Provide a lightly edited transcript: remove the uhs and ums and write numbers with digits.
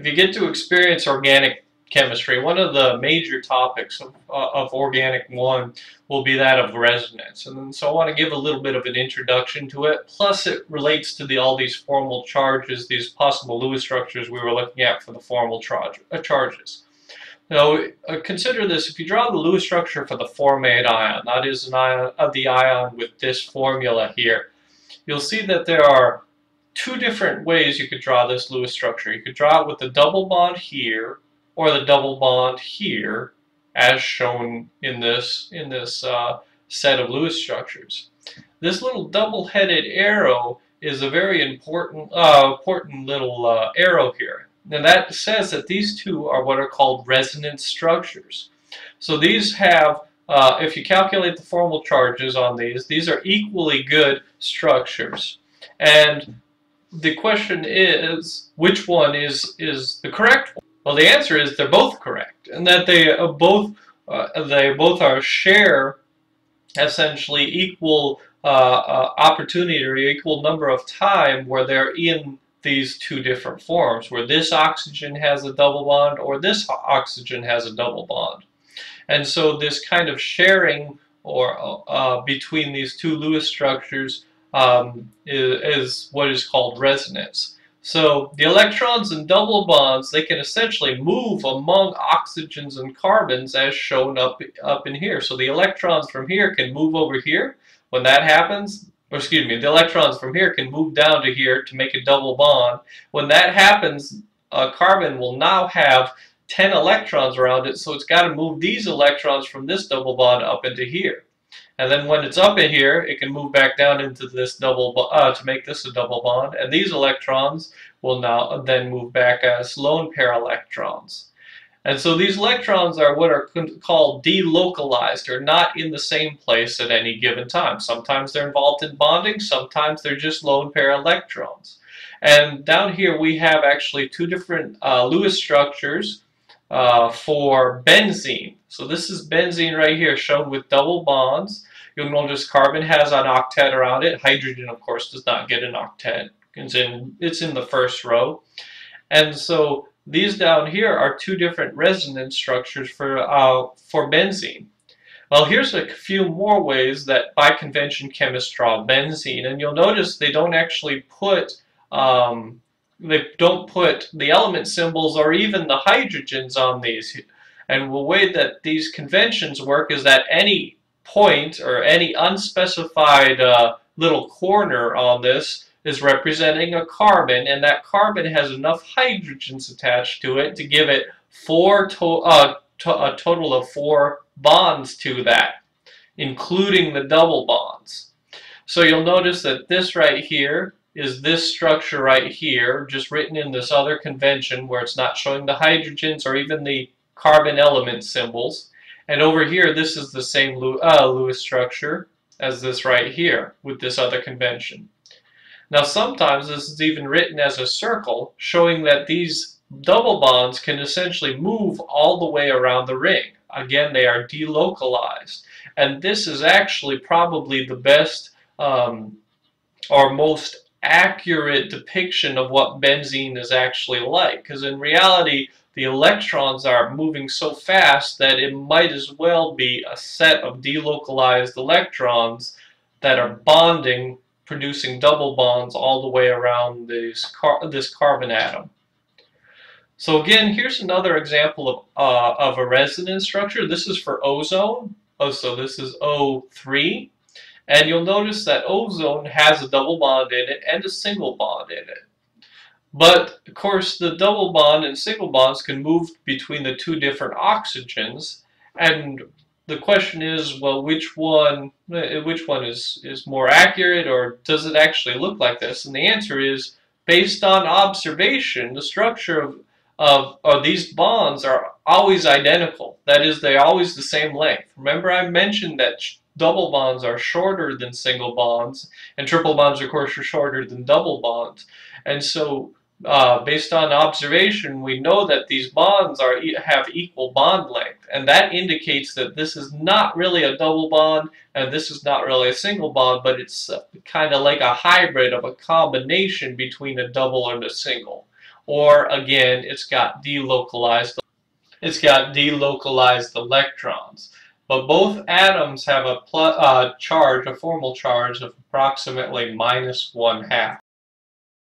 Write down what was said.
if you get to experience organic chemistry, one of the major topics of Organic 1 will be that of resonance. And so I want to give a little bit of an introduction to it, plus it relates to all these formal charges, these possible Lewis structures we were looking at for the formal charges. Now, consider this: if you draw the Lewis structure for the formate ion, that is an ion of the ion with this formula here, you'll see that there are two different ways you could draw this Lewis structure. You could draw it with the double bond here, or the double bond here, as shown in this set of Lewis structures. This little double-headed arrow is a very important little arrow here. And that says that these two are what are called resonance structures. So these have, if you calculate the formal charges on these are equally good structures. And the question is, which one is the correct one? Well, the answer is they're both correct, and that they both share essentially equal opportunity or equal number of time where they're in these two different forms, where this oxygen has a double bond or this oxygen has a double bond. And so this kind of sharing or between these two Lewis structures is what is called resonance. So the electrons in double bonds, they can essentially move among oxygens and carbons as shown up in here. So the electrons from here can move over here. When that happens, or excuse me, the electrons from here can move down to here to make a double bond. When that happens, a carbon will now have 10 electrons around it, so it's got to move these electrons from this double bond up into here. And then when it's up in here, it can move back down into this to make this a double bond. And these electrons will now then move back as lone pair electrons. And so these electrons are what are called delocalized, or not in the same place at any given time. Sometimes they're involved in bonding, sometimes they're just lone pair electrons. And down here we have actually two different Lewis structures for benzene. So this is benzene right here, shown with double bonds. You'll notice carbon has an octet around it. Hydrogen, of course, does not get an octet. It's in the first row. And so these down here are two different resonance structures for benzene. Well, here's a few more ways that by convention chemists draw benzene, and you'll notice they don't actually put the element symbols or even the hydrogens on these. And the way that these conventions work is that any point or any unspecified little corner on this is representing a carbon, and that carbon has enough hydrogens attached to it to give it a total of 4 bonds to that, including the double bonds. So you'll notice that this right here is this structure right here, just written in this other convention where it's not showing the hydrogens or even the carbon element symbols. And over here, this is the same Lewis structure as this right here with this other convention. Now sometimes this is even written as a circle, showing that these double bonds can essentially move all the way around the ring. Again, they are delocalized. And this is actually probably the best or most accurate depiction of what benzene is actually like. Because in reality, the electrons are moving so fast that it might as well be a set of delocalized electrons that are bonding, producing double bonds all the way around this carbon atom. So again, here's another example of a resonance structure. This is for ozone. So this is O3. And you'll notice that ozone has a double bond in it and a single bond in it. But, of course, the double bond and single bonds can move between the two different oxygens. And the question is, well, which one is more accurate, or does it actually look like this? And the answer is, based on observation, the structure of these bonds are always identical. That is, they're always the same length. Remember, I mentioned that double bonds are shorter than single bonds, and triple bonds, of course, are shorter than double bonds. And so, based on observation, we know that these bonds have equal bond length, and that indicates that this is not really a double bond and this is not really a single bond, but it's kind of like a hybrid of a combination between a double and a single. or again, it's got delocalized electrons. But both atoms have a charge, a formal charge of approximately -1/2.